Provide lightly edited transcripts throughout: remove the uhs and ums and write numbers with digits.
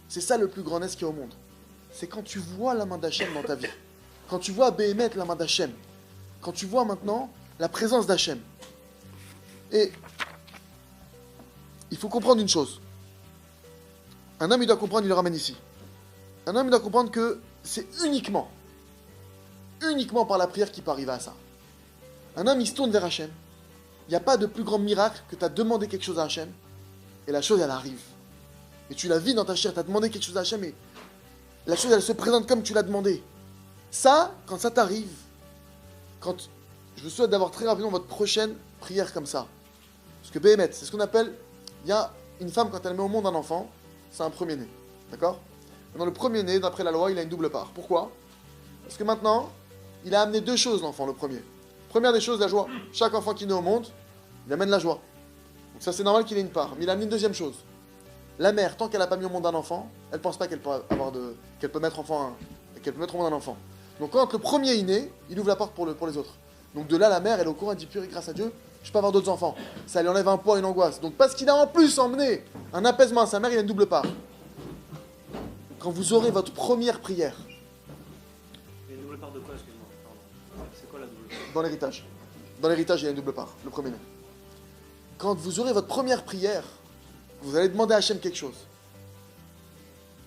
C'est ça le plus grand nez qu'il y a au monde. C'est quand tu vois la main d'Hachem dans ta vie. Quand tu vois Béhémet, la main d'Hachem. Quand tu vois maintenant la présence d'Hachem. Et il faut comprendre une chose. Un homme, il doit comprendre, il le ramène ici. Un homme, il doit comprendre que c'est uniquement par la prière qu'il peut arriver à ça. Un homme, il se tourne vers Hachem. Il n'y a pas de plus grand miracle que tu as demandé quelque chose à Hachem et la chose, elle arrive. Et tu la vis dans ta chair, tu as demandé quelque chose à Hachem et la chose, elle se présente comme tu l'as demandé. Ça, quand ça t'arrive, quand je vous souhaite d'avoir très rapidement votre prochaine prière comme ça. Parce que Béhémet, c'est ce qu'on appelle, il y a une femme, quand elle met au monde un enfant, c'est un premier-né. D'accord? Dans le premier-né, d'après la loi, il a une double part. Pourquoi? Parce que maintenant, il a amené deux choses, l'enfant, le premier. Première des choses, la joie. Chaque enfant qui naît au monde, il amène la joie. Donc ça, c'est normal qu'il ait une part. Mais il a amené une deuxième chose. La mère, tant qu'elle n'a pas mis au monde un enfant, elle ne pense pas qu'elle peut mettre au monde un enfant. Donc quand le premier est né, il ouvre la porte pour les autres. Donc de là, la mère, elle est au courant, elle dit purée, grâce à Dieu, je peux avoir d'autres enfants. Ça lui enlève un poids, une angoisse. Donc parce qu'il a en plus emmené un apaisement à sa mère, il a une double part. Quand vous aurez votre première prière. Il y a une double part de quoi, excuse-moi? Pardon. C'est quoi la double part? Dans l'héritage. Dans l'héritage, il y a une double part, le premier-né. Quand vous aurez votre première prière, vous allez demander à Hachem quelque chose.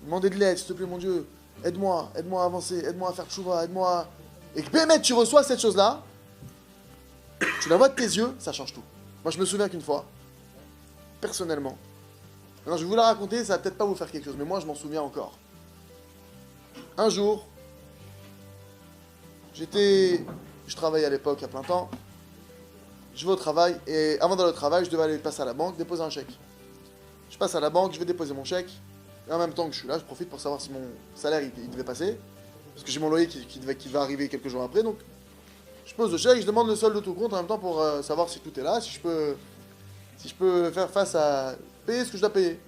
Demandez de l'aide, s'il te plaît, mon Dieu. Aide-moi à avancer, aide-moi à faire tchouva, aide-moi. Et que Béhémet, tu reçois cette chose-là, tu la vois de tes yeux, ça change tout. Moi, je me souviens qu'une fois, personnellement, maintenant, je vais vous la raconter, ça va peut-être pas vous faire quelque chose, mais moi, je m'en souviens encore. Un jour, je travaillais à l'époque à plein temps, je vais au travail, et avant d'aller au travail, je devais aller passer à la banque, déposer un chèque. Je passe à la banque, je vais déposer mon chèque, et en même temps que je suis là, je profite pour savoir si mon salaire, il devait passer, parce que j'ai mon loyer qui va arriver quelques jours après, donc je pose le chèque, je demande le solde de tout compte en même temps pour savoir si tout est là, si je peux faire face à payer ce que je dois payer.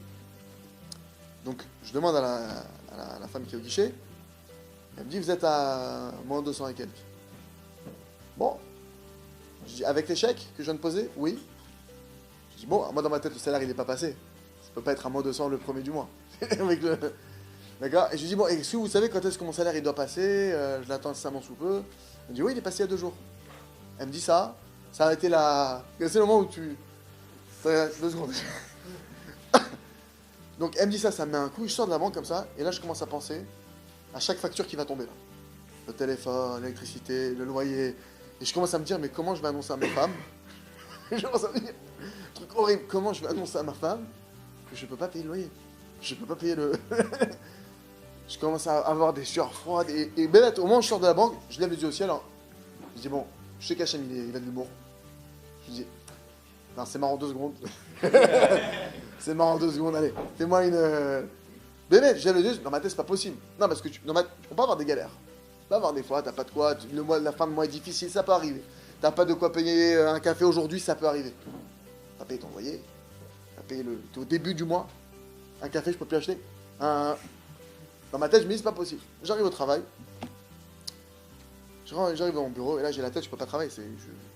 Donc je demande à la femme qui est au guichet, elle me dit vous êtes à moins 200 et quelques. Bon, je dis avec les chèques que je viens de poser, oui. Je dis bon, moi dans ma tête le salaire il n'est pas passé, ça peut pas être à moins 200 le premier du mois. D'accord. Et je lui dis bon, est-ce que vous savez quand est-ce que mon salaire il doit passer, je l'attends incessamment sous peu. Elle me dit oui, il est passé il y a 2 jours. Elle me dit ça a été c'est le moment où tu... 2 secondes. Donc elle me dit ça me met un coup, je sors de la banque comme ça, et là je commence à penser à chaque facture qui va tomber là. Le téléphone, l'électricité, le loyer. Et je commence à me dire, mais comment je vais annoncer à ma femme? Je commence à me dire, truc horrible, comment je vais annoncer à ma femme que je peux pas payer le loyer? Je peux pas payer le... Je commence à avoir des sueurs froides, et bête, au moment où je sors de la banque, je lève les yeux au ciel, hein. Je dis bon, je sais qu'Hachem il a de l'humour. Je dis, non c'est marrant 2 secondes. C'est marrant 2 secondes, allez, fais-moi une... Bébé, j'ai le yeux, dans ma tête c'est pas possible. Non, parce que tu peux pas avoir des galères. Tu peux avoir des fois, t'as pas de quoi, la fin de mois est difficile, ça peut arriver. T'as pas de quoi payer un café aujourd'hui, ça peut arriver. T'as payé ton loyer, t'es au début du mois, un café je peux plus acheter. Dans ma tête je me dis c'est pas possible. J'arrive au travail, j'arrive dans mon bureau, et là j'ai la tête, je peux pas travailler.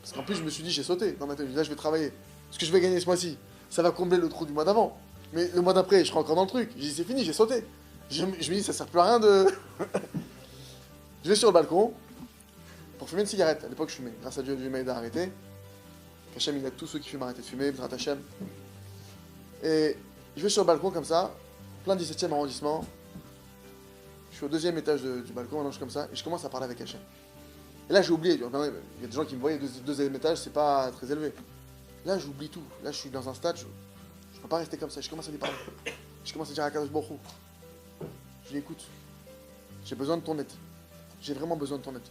Parce qu'en plus je me suis dit j'ai sauté dans ma tête, là je vais travailler. Ce que je vais gagner ce mois-ci, ça va combler le trou du mois d'avant. Mais le mois d'après, je serai encore dans le truc. Je dis, c'est fini, j'ai sauté. Je me dis, ça sert plus à rien de... Je vais sur le balcon pour fumer une cigarette. À l'époque, je fumais. Grâce à Dieu, Dieu m'a aidé à arrêter. Hachem, il aide tous ceux qui fument à arrêter de fumer. B'ezrat Hachem. Et je vais sur le balcon comme ça, plein 17e arrondissement. Je suis au 2e étage du balcon, maintenant je suis comme ça, et je commence à parler avec Hachem. Et là, j'ai oublié. Il y a des gens qui me voyaient, 2e étage, c'est pas très élevé. Là, j'oublie tout. Là, je suis dans un stade... Je peux pas rester comme ça, je commence à lui parler. Je commence à dire à Kadosh Baruch Hu. Je lui écoute. J'ai besoin de ton aide. J'ai vraiment besoin de ton aide.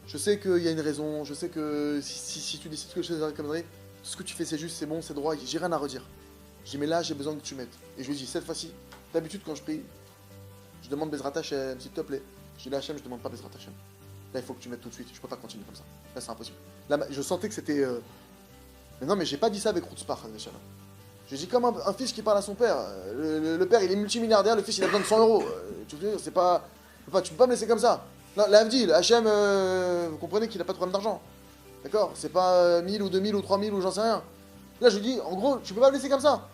Je sais qu'il y a une raison, je sais que si tu décides que je fais comme ça, tout ce que tu fais c'est juste, c'est bon, c'est droit, j'ai rien à redire. Je dis mais là j'ai besoin que tu m'aides. Et je lui dis cette fois-ci, d'habitude quand je prie, je demande B'ezrat Hachem, s'il te plaît. Je dis là Hachem, je demande pas B'ezrat Hachem. Là il faut que tu m'aides tout de suite, je peux pas continuer comme ça. Là c'est impossible. Là je sentais que c'était... Mais non mais j'ai pas dit ça avec Routzpah, je dis comme un fils qui parle à son père. Le père, il est multimilliardaire, le fils, il a besoin de 100 euros. Tu peux pas me laisser comme ça. Là, l'Avdil, Hachem, vous comprenez qu'il n'a pas de problème d'argent. D'accord? C'est pas 1000 ou 2000 ou 3000 ou j'en sais rien. Là, je lui dis, en gros, tu peux pas me laisser comme ça.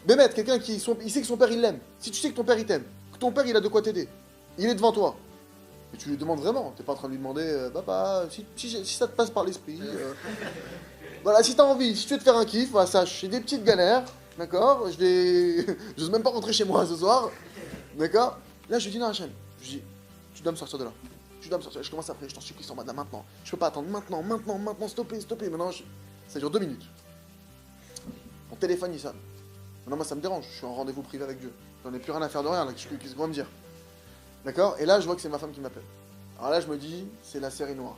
Bémet, quelqu'un qui il sait que son père il l'aime. Si tu sais que ton père il t'aime, que ton père il a de quoi t'aider, il est devant toi. Et tu lui demandes vraiment, t'es pas en train de lui demander, papa, si ça te passe par l'esprit, voilà, si t'as envie, si tu veux te faire un kiff, voilà, sache, j'ai des petites galères, d'accord, j'ose même pas rentrer chez moi ce soir, d'accord. Là, je lui dis, non, Hachem, je dis, tu dois me sortir de là, tu dois me sortir, je commence après, je t'en supplie, sors-moi de là maintenant, je peux pas attendre, maintenant, stoppez, maintenant, ça dure 2 minutes. Mon téléphone, il sonne. Non, moi, ça me dérange, je suis en rendez-vous privé avec Dieu, j'en ai plus rien à faire de rien, là, qu'est-ce qu'on va me dire? D'accord. Et là, je vois que c'est ma femme qui m'appelle. Alors là, je me dis, c'est la série noire.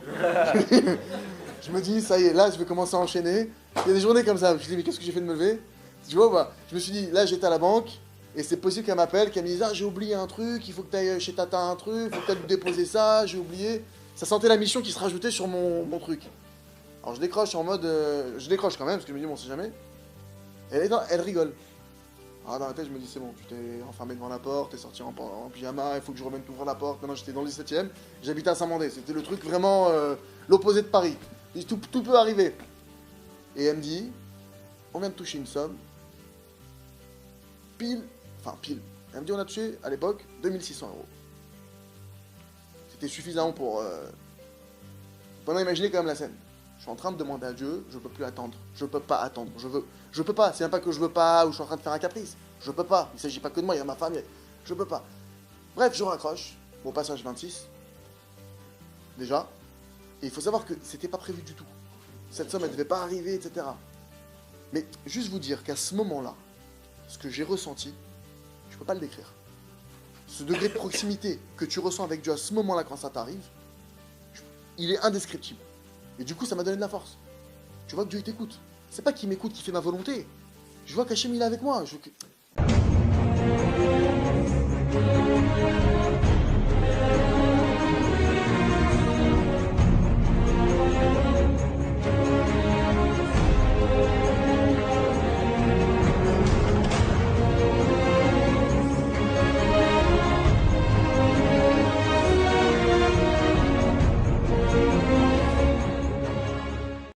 Je me dis, ça y est, là, je vais commencer à enchaîner. Il y a des journées comme ça. Je me dis, mais qu'est-ce que j'ai fait de me lever? Tu vois, bah, je me suis dit, là, j'étais à la banque, et c'est possible qu'elle m'appelle, qu'elle me dise, ah, j'ai oublié un truc, il faut que tu ailles chez Tata un truc, il faut que tu ailles déposer ça, j'ai oublié. Ça sentait la mission qui se rajoutait sur mon truc. Alors je décroche en mode. Je décroche quand même, parce que je me dis, bon, on sait jamais. Et elle rigole. Ah, dans la tête, je me dis, c'est bon, tu t'es enfermé devant la porte, t'es sorti en pyjama, il faut que je remette t'ouvrir la porte. Maintenant, j'étais dans le 17ème, j'habitais à Saint-Mandé. C'était le truc vraiment l'opposé de Paris. Tout peut arriver. Et elle me dit, on vient de toucher une somme, pile. Elle me dit, on a touché, à l'époque, 2600 euros. C'était suffisant pour... Pendant, imaginez quand même la scène. Je suis en train de demander à Dieu, je peux plus attendre. Je peux pas attendre. Je peux pas. C'est même pas que je veux pas ou je suis en train de faire un caprice. Je peux pas. Il s'agit pas que de moi, il y a ma femme. Je peux pas. Bref, je raccroche. Mon passage 26. Déjà. Et il faut savoir que c'était pas prévu du tout. Cette somme, elle devait pas arriver, etc. Mais juste vous dire qu'à ce moment-là, ce que j'ai ressenti, je peux pas le décrire. Ce degré de proximité que tu ressens avec Dieu à ce moment-là quand ça t'arrive, il est indescriptible. Et du coup, ça m'a donné de la force. Tu vois que Dieu, il t'écoute. C'est pas qu'il m'écoute, qu'il fait ma volonté. Je vois qu'Hachem, il est avec moi.